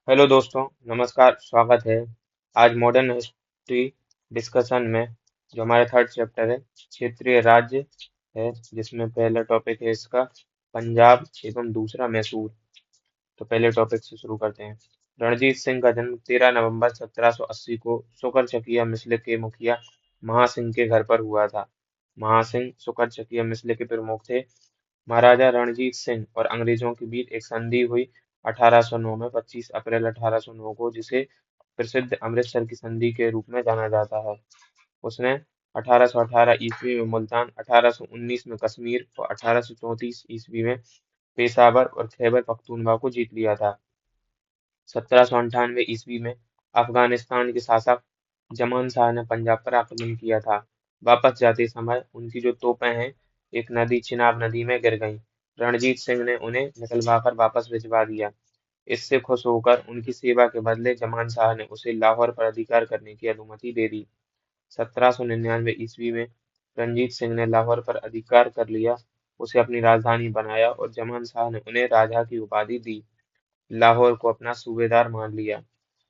Hello दोस्तों, नमस्कार। स्वागत है आज मॉडर्न हिस्ट्री डिस्कशन में। जो हमारा थर्ड चैप्टर है, क्षेत्रीय राज्य है, जिसमें पहला टॉपिक है इसका पंजाब एवं दूसरा मैसूर। तो पहले टॉपिक से शुरू करते हैं। रणजीत सिंह का जन्म 13 नवंबर 1780 को सुकरचकिया मिस्ल के मुखिया महासिंह के घर पर हुआ था। महासिंह सुकरचकिया मिस्ल के प्रमुख थे। महाराजा रणजीत सिंह और अंग्रेजों के बीच एक संधि हुई 1809 में, 25 अप्रैल 1809 को, जिसे प्रसिद्ध अमृतसर की संधि के रूप में जाना जाता है। उसने 1818 ईस्वी में मुल्तान, 1819 में कश्मीर और 1834 ईस्वी में पेशावर और खैबर पख्तूनख्वा को जीत लिया था। 1798 ईस्वी में अफगानिस्तान के शासक जमान शाह ने पंजाब पर आक्रमण किया था। वापस जाते समय उनकी जो तोपें हैं, एक नदी चिनाब नदी में गिर गईं। रणजीत सिंह ने उन्हें निकलवाकर वापस भिजवा दिया। इससे खुश होकर उनकी सेवा के बदले जमान शाह ने उसे लाहौर पर अधिकार करने की अनुमति दे दी। 1799 ईस्वी में रणजीत सिंह ने लाहौर पर अधिकार कर लिया, उसे अपनी राजधानी बनाया और जमान शाह ने उन्हें राजा की उपाधि दी। लाहौर को अपना सूबेदार मान लिया।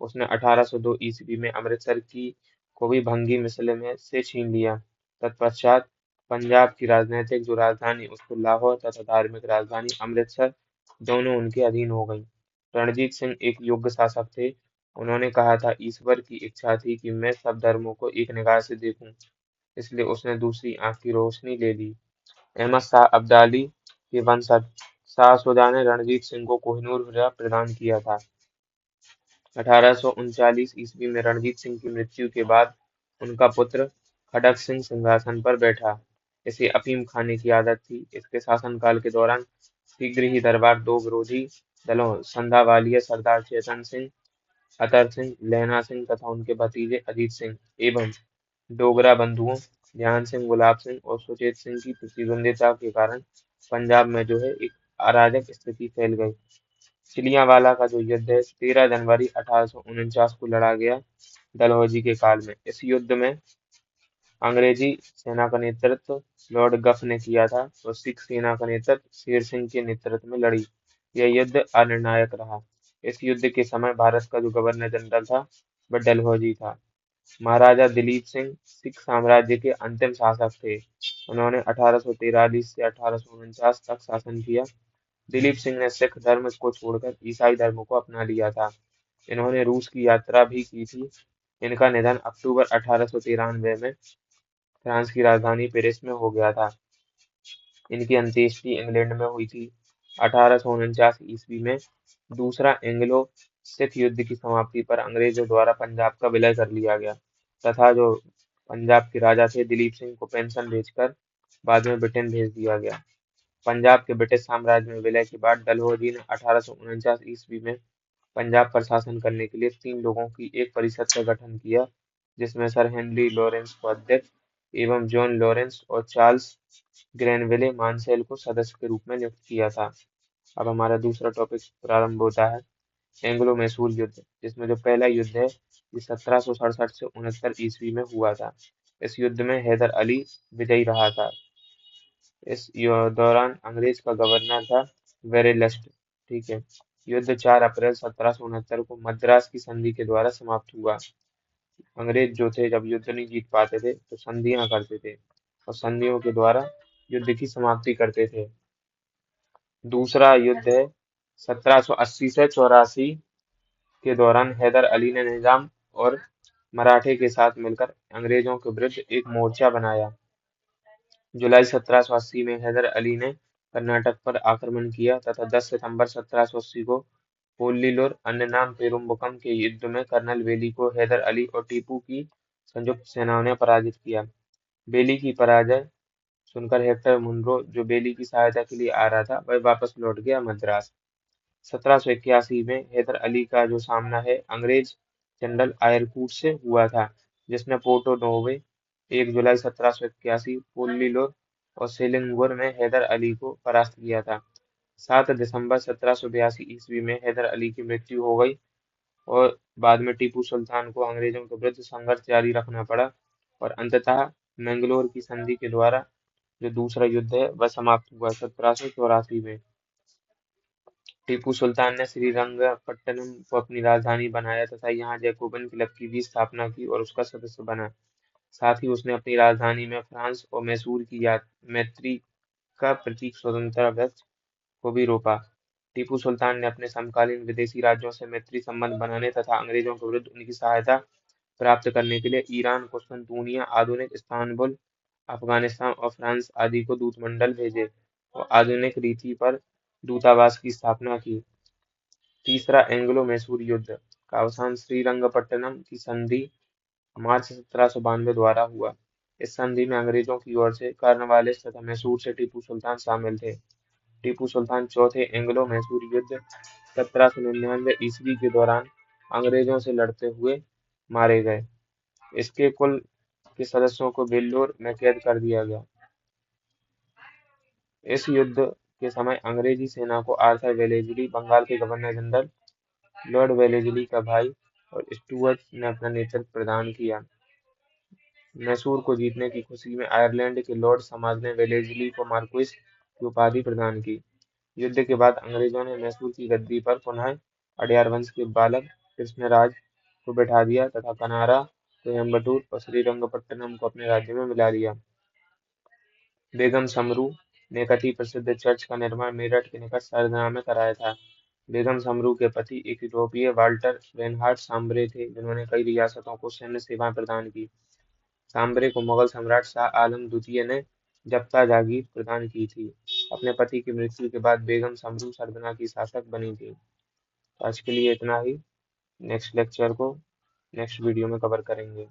उसने 1802 ईस्वी में अमृतसर की को भी भंगी मिसल में से छीन लिया। तत्पश्चात पंजाब की राजनीतिक जो राजधानी उसको लाहौर तथा धार्मिक राजधानी अमृतसर दोनों उनके अधीन हो गईं। रणजीत सिंह एक योग्य शासक थे। उन्होंने कहा था, ईश्वर की इच्छा थी कि मैं सब धर्मों को एक निगाह से देखूं, इसलिए उसने दूसरी आंख की रोशनी ले ली। अहमद शाह अब्दाली के वंशज शाहसुजा ने रणजीत सिंह को कोहिनूर हीरा प्रदान किया था। 1839 ईस्वी में रणजीत सिंह की मृत्यु के बाद उनका पुत्र खड़ग सिंह सिंहासन पर बैठा। इसे अफीम खाने की आदत थी। इसके शासनकाल के दौरान शीघ्र ही दरबार दो विरोधी दलों संधावालिया सरदार चेतन सिंह, अतर सिंह, लहना सिंह तथा उनके भतीजे अजीत सिंह एवं डोगरा बंधुओं ध्यान सिंह, गुलाब सिंह और सुचेत सिंह की प्रतिद्वंदिता के कारण पंजाब में जो है एक अराजक स्थिति फैल गई। चिलियांवाला का जो युद्ध है, 13 जनवरी 1849 को लड़ा गया डलहौजी के काल में। इस युद्ध में अंग्रेजी सेना का नेतृत्व लॉर्ड गफ ने किया था और सिख सेना का नेतृत्व शेर सिंह के नेतृत्व में लड़ी। यह युद्ध अनिर्णायक रहा। इस युद्ध के समय भारत का जो गवर्नर जनरल था, वह डलहौजी था। महाराजा दिलीप सिंह सिख साम्राज्य के अंतिम शासक थे। उन्होंने 1843 से 1849 तक शासन किया। दिलीप सिंह ने सिख धर्म को छोड़कर ईसाई धर्म को अपना लिया था। इन्होंने रूस की यात्रा भी की थी। इनका निधन अक्टूबर 1893 में फ्रांस की राजधानी पेरिस में हो गया था। इनकी अंत्येष्टि इंग्लैंड में हुई थी। 1849 ईस्वी में दूसरा एंग्लो सिख युद्ध की समाप्ति पर अंग्रेजों द्वारा पंजाब का विलय कर लिया गया तथा जो पंजाब के राजा थे दिलीप सिंह को पेंशन भेजकर बाद में ब्रिटेन भेज दिया गया। पंजाब के ब्रिटिश साम्राज्य में विलय के बाद डलहौजी ने 1849 ईस्वी में पंजाब पर शासन करने के लिए 3 लोगों की एक परिषद का गठन किया, जिसमें सर हेनरी लॉरेंस को अध्यक्ष एवं जॉन लॉरेंस और चार्ल्स ग्रेनविले मानसेल को सदस्य के रूप में नियुक्त किया था। अब हमारा दूसरा टॉपिक प्रारंभ होता है, एंग्लो मैसूर युद्ध, जिसमें जो पहला युद्ध है ये 1767 से 69 ईस्वी में हुआ था। इस युद्ध में हैदर अली विजयी रहा था। इस दौरान अंग्रेज का गवर्नर था वेरेलस्ट। ठीक है। युद्ध 4 अप्रैल 1769 को मद्रास की संधि के द्वारा समाप्त हुआ। अंग्रेज जो थे, जब युद्ध नहीं जीत पाते थे तो संधियां करते थे और संधियों के द्वारा युद्ध की समाप्ति करते थे। दूसरा युद्ध है 1780 से 84 के दौरान हैदर अली ने निजाम और मराठे के साथ मिलकर अंग्रेजों के विरुद्ध एक मोर्चा बनाया। जुलाई 1780 में हैदर अली ने कर्नाटक पर आक्रमण किया तथा 10 सितंबर 1780 को पोल्लीलोर अन्य नाम पेरुम्बकम के युद्ध में कर्नल बेली को हैदर अली और टीपू की संयुक्त सेनाओं ने पराजित किया। बेली की पराजय सुनकर हेक्टर मुनरो, जो बेली की सहायता के लिए आ रहा था, वह वापस लौट गया मद्रास। 1781 में हैदर अली का जो सामना है अंग्रेज जनरल आयरकूट से हुआ था, जिसने पोर्टो नोवे 1 जुलाई 1781, पोल्लीलोर और सेलिंगुर में हैदर अली को परास्त किया था। 7 दिसंबर 1782 ईस्वी में हैदर अली की मृत्यु हो गई और बाद में टीपू सुल्तान को अंग्रेजों के विरुद्ध संघर्ष जारी रखना पड़ा और अंततः मैंगलोर की संधि के द्वारा जो दूसरा युद्ध है वह समाप्त हुआ 1784 में। टीपू सुल्तान ने श्रीरंगपट्टनम को अपनी राजधानी बनाया तथा यहाँ जैकोबन क्लब की भी स्थापना की और उसका सदस्य बना। साथ ही उसने अपनी राजधानी में फ्रांस और मैसूर की मैत्री का प्रतीक स्वतंत्रता वृक्ष को भी रोपा। टीपू सुल्तान ने अपने समकालीन विदेशी राज्यों से मैत्री संबंध बनाने तथा अंग्रेजों के विरुद्ध उनकी सहायता प्राप्त करने के लिए ईरान, कुस्तुनतुनिया, आधुनिक इस्तांबुल, अफगानिस्तान और फ्रांस आदि को दूतमंडल भेजे और आधुनिक रीति पर दूतावास की स्थापना की। तीसरा एंग्लो-मैसूर युद्ध का अवसान श्रीरंगपट्टनम की संधि मार्च 1792 द्वारा हुआ। इस संधि में अंग्रेजों की ओर से कॉर्नवालिस तथा मैसूर से टीपू सुल्तान शामिल थे। टीपू सुल्तान चौथे एंग्लो-मैसूर युद्ध 1799 ईस्वी के दौरान अंग्रेजों से लड़ते हुए मारे गए। इसके कुल के सदस्यों को वेल्लोर में कैद कर दिया गया। इस युद्ध के समय अंग्रेजी सेना को आर्थर वेलेस्ली, बंगाल के गवर्नर जनरल लॉर्ड वेलेस्ली का भाई, और स्टुअर्ट ने अपना नेतृत्व प्रदान किया। मैसूर को जीतने की खुशी में आयरलैंड के लॉर्ड समाज ने वेलेस्ली को मार्क्विस की उपाधि प्रदान की। युद्ध के बाद अंग्रेजों ने मैसूर की गद्दी पर पुनः अडयार वंश के बालक कृष्णराज को बैठा दिया तथा कनारा, कोयम्बटूर और श्रीरंगपट्टनम को अपने राज्य में मिला लिया। बेगम समरू ने एक अति प्रसिद्ध चर्च का निर्माण मेरठ के निकट सरना में कराया था। बेगम समरू के पति एक यूरोपीय वाल्टर रेनहार्ड सांब्रे थे, जिन्होंने कई रियासतों को सैन्य सेवाएं प्रदान की। सांब्रे को मुगल सम्राट शाह आलम द्वितीय ने जब्ता जागीर प्रदान की थी। अपने पति की मृत्यु के बाद बेगम समरू सरदना की शासक बनी थी। तो आज के लिए इतना ही। नेक्स्ट लेक्चर को नेक्स्ट वीडियो में कवर करेंगे।